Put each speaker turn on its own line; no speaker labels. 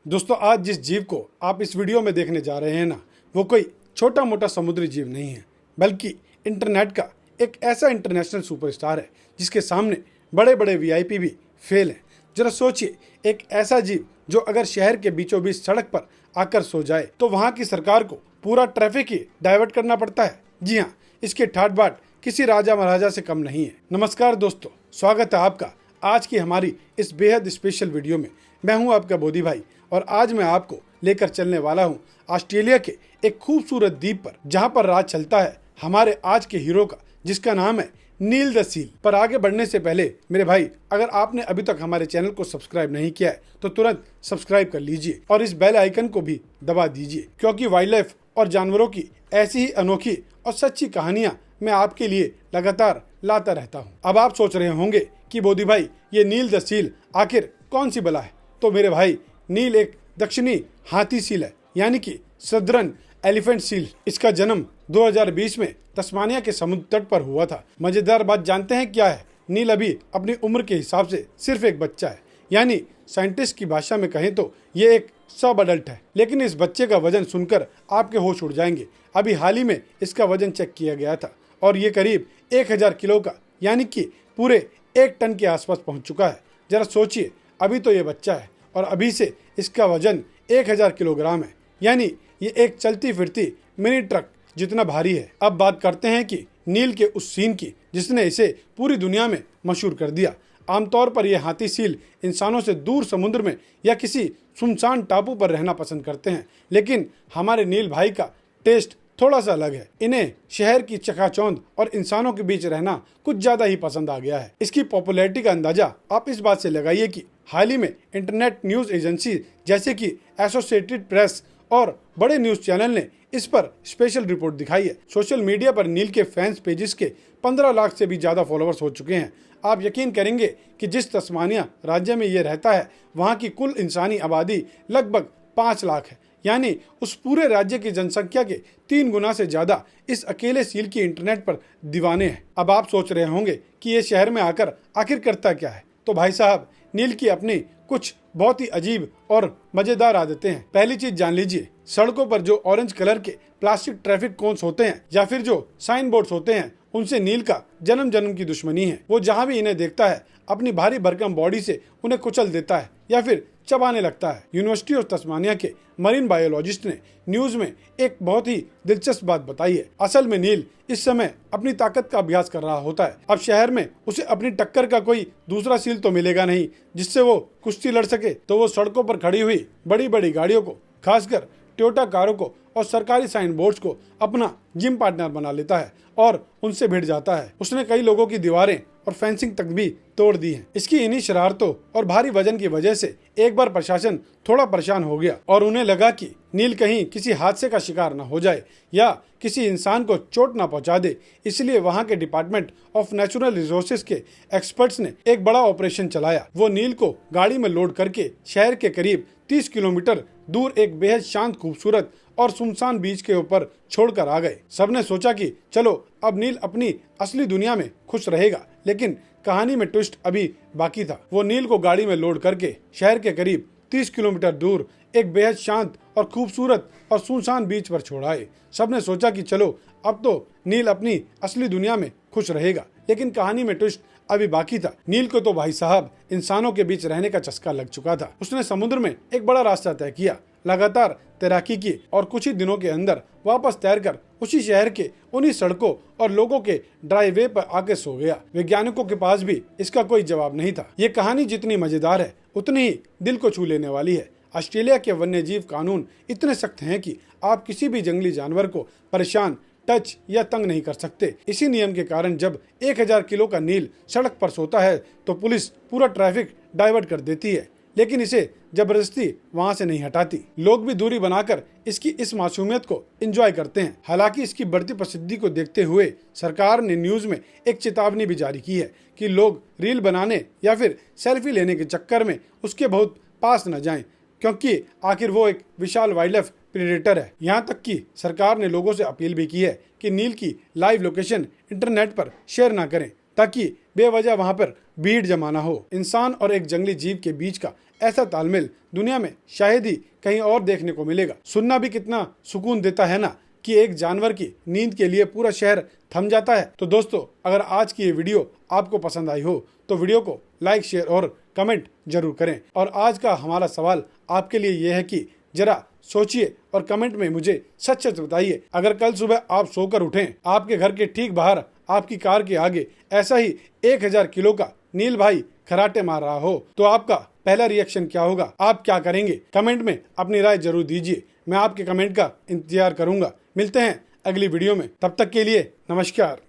दोस्तों, आज जिस जीव को आप इस वीडियो में देखने जा रहे हैं ना, वो कोई छोटा मोटा समुद्री जीव नहीं है, बल्कि इंटरनेट का एक ऐसा इंटरनेशनल सुपरस्टार है जिसके सामने बड़े बड़े वीआईपी भी फेल हैं। जरा सोचिए, एक ऐसा जीव जो अगर शहर के बीचों बीच सड़क पर आकर सो जाए तो वहां की सरकार को पूरा ट्रैफिक ही डाइवर्ट करना पड़ता है। जी हाँ, इसके ठाट बाट किसी राजा महाराजा से कम नहीं है। नमस्कार दोस्तों, स्वागत है आपका आज की हमारी इस बेहद स्पेशल वीडियो में। मैं हूं आपका बोधी भाई और आज मैं आपको लेकर चलने वाला हूं ऑस्ट्रेलिया के एक खूबसूरत द्वीप पर, जहां पर राज चलता है हमारे आज के हीरो का, जिसका नाम है नील द सील। पर आगे बढ़ने से पहले मेरे भाई, अगर आपने अभी तक हमारे चैनल को सब्सक्राइब नहीं किया है तो तुरंत सब्सक्राइब कर लीजिए और इस बेल आइकन को भी दबा दीजिए, क्योंकि वाइल्ड लाइफ और जानवरों की ऐसी ही अनोखी और सच्ची कहानियां मैं आपके लिए लगातार लाता रहता हूं। अब आप सोच रहे होंगे कि बोधी भाई, ये नील द सील आखिर कौन सी बला है? तो मेरे भाई, नील एक दक्षिणी हाथी सील है, यानी कि सदर्न एलिफेंट सील। इसका जन्म 2020 में तस्मानिया के समुद्र तट पर हुआ था। मजेदार बात जानते हैं क्या है? नील अभी अपनी उम्र के हिसाब से सिर्फ एक बच्चा है, यानी साइंटिस्ट की भाषा में कहें तो ये एक सब अडल्ट है। लेकिन इस बच्चे का वजन सुनकर आपके होश उड़ जाएंगे। अभी हाल ही में इसका वजन चेक किया गया था और ये करीब 1000 किलो का, यानी कि पूरे 1 टन के आसपास पहुंच चुका है। जरा सोचिए, अभी तो ये बच्चा है और अभी से इसका वजन 1000 किलोग्राम है, यानी ये एक चलती फिरती मिनी ट्रक जितना भारी है। अब बात करते हैं कि नील के उस सीन की जिसने इसे पूरी दुनिया में मशहूर कर दिया। आमतौर पर यह हाथी सील इंसानों से दूर समुद्र में या किसी सुनसान टापू पर रहना पसंद करते हैं, लेकिन हमारे नील भाई का टेस्ट थोड़ा सा अलग है। इन्हें शहर की चकाचौंध और इंसानों के बीच रहना कुछ ज्यादा ही पसंद आ गया है। इसकी पॉपुलैरिटी का अंदाजा आप इस बात से लगाइए कि हाल ही में इंटरनेट न्यूज एजेंसी जैसे कि एसोसिएटेड प्रेस और बड़े न्यूज चैनल ने इस पर स्पेशल रिपोर्ट दिखाई है। सोशल मीडिया पर नील के फैंस पेजेस के 15 लाख से भी ज्यादा फॉलोअर्स हो चुके हैं। आप यकीन करेंगे कि जिस तस्मानिया राज्य में ये रहता है, वहाँ की कुल इंसानी आबादी लगभग 5 लाख है, यानी उस पूरे राज्य की जनसंख्या के 3 गुना से ज्यादा इस अकेले सील की इंटरनेट पर दीवाने हैं। अब आप सोच रहे होंगे कि ये शहर में आकर आखिर करता क्या है? तो भाई साहब, नील की अपनी कुछ बहुत ही अजीब और मजेदार आदतें हैं। पहली चीज जान लीजिए, सड़कों पर जो ऑरेंज कलर के प्लास्टिक ट्रैफिक कोन्स होते हैं या फिर जो साइन बोर्ड्स होते हैं, उनसे नील का जन्म जन्म की दुश्मनी है। वो जहां भी इन्हें देखता है अपनी भारी भरकम बॉडी से उन्हें कुचल देता है या फिर चबाने लगता है। यूनिवर्सिटी ऑफ तस्मानिया के मरीन बायोलॉजिस्ट ने न्यूज में एक बहुत ही दिलचस्प बात बताई है। असल में नील इस समय अपनी ताकत का अभ्यास कर रहा होता है। अब शहर में उसे अपनी टक्कर का कोई दूसरा सील तो मिलेगा नहीं जिससे वो कुश्ती लड़ सके, तो वो सड़कों पर खड़ी हुई बड़ी बड़ी गाड़ियों को, खासकर टोयोटा कारों को और सरकारी साइन बोर्ड्स को अपना जिम पार्टनर बना लेता है और उनसे भिड़ जाता है। उसने कई लोगों की दीवारें और फेंसिंग तक भी तोड़ दी है। इसकी इन्हीं शरारतों और भारी वजन की वजह से एक बार प्रशासन थोड़ा परेशान हो गया और उन्हें लगा कि नील कहीं किसी हादसे का शिकार न हो जाए या किसी इंसान को चोट न पहुंचा दे। इसलिए वहां के डिपार्टमेंट ऑफ नेचुरल रिसोर्सेज के एक्सपर्ट्स ने एक बड़ा ऑपरेशन चलाया। वो नील को गाड़ी में लोड करके शहर के करीब 30 किलोमीटर दूर एक बेहद शांत, खूबसूरत और सुनसान बीच के ऊपर छोड़कर आ गए। सबने सोचा कि चलो अब नील अपनी असली दुनिया में खुश रहेगा, लेकिन कहानी में ट्विस्ट अभी बाकी था। वो नील को गाड़ी में लोड करके शहर के करीब 30 किलोमीटर दूर एक बेहद शांत और खूबसूरत और सुनसान बीच पर छोड़ आए। सबने सोचा कि चलो अब तो नील अपनी असली दुनिया में खुश रहेगा, लेकिन कहानी में ट्विस्ट अभी बाकी था। नील को तो भाई साहब इंसानों के बीच रहने का चस्का लग चुका था। उसने समुद्र में एक बड़ा रास्ता तय किया, लगातार तैराकी की और कुछ ही दिनों के अंदर वापस तैरकर उसी शहर के उन्हीं सड़कों और लोगों के ड्राइवे पर आके सो गया। वैज्ञानिकों के पास भी इसका कोई जवाब नहीं था। ये कहानी जितनी मजेदार है उतनी ही दिल को छू लेने वाली है। ऑस्ट्रेलिया के वन्यजीव कानून इतने सख्त हैं कि आप किसी भी जंगली जानवर को परेशान, टच या तंग नहीं कर सकते। इसी नियम के कारण जब 1000 किलो का नील सड़क पर सोता है तो पुलिस पूरा ट्रैफिक डाइवर्ट कर देती है, लेकिन इसे जबरदस्ती वहां से नहीं हटाती। लोग भी दूरी बनाकर इसकी इस मासूमियत को एंजॉय करते हैं। हालांकि इसकी बढ़ती प्रसिद्धि को देखते हुए सरकार ने न्यूज में एक चेतावनी भी जारी की है कि लोग रील बनाने या फिर सेल्फी लेने के चक्कर में उसके बहुत पास न जाएं, क्योंकि आखिर वो एक विशाल वाइल्ड लाइफ प्रेडेटर है। यहाँ तक कि सरकार ने लोगों से अपील भी की है कि नील की लाइव लोकेशन इंटरनेट पर शेयर ना करें, ताकि बेवजह वहां पर भीड़ जमाना हो। इंसान और एक जंगली जीव के बीच का ऐसा तालमेल दुनिया में शायद ही कहीं और देखने को मिलेगा। सुनना भी कितना सुकून देता है ना कि एक जानवर की नींद के लिए पूरा शहर थम जाता है। तो दोस्तों, अगर आज की ये वीडियो आपको पसंद आई हो तो वीडियो को लाइक, शेयर और कमेंट जरूर करें। और आज का हमारा सवाल आपके लिए ये है कि जरा सोचिए और कमेंट में मुझे सच सच बताइए, अगर कल सुबह आप सोकर उठें, आपके घर के ठीक बाहर आपकी कार के आगे ऐसा ही 1000 किलो का नील भाई खराटे मार रहा हो तो आपका पहला रिएक्शन क्या होगा? आप क्या करेंगे? कमेंट में अपनी राय जरूर दीजिए। मैं आपके कमेंट का इंतजार करूंगा। मिलते हैं अगली वीडियो में, तब तक के लिए नमस्कार।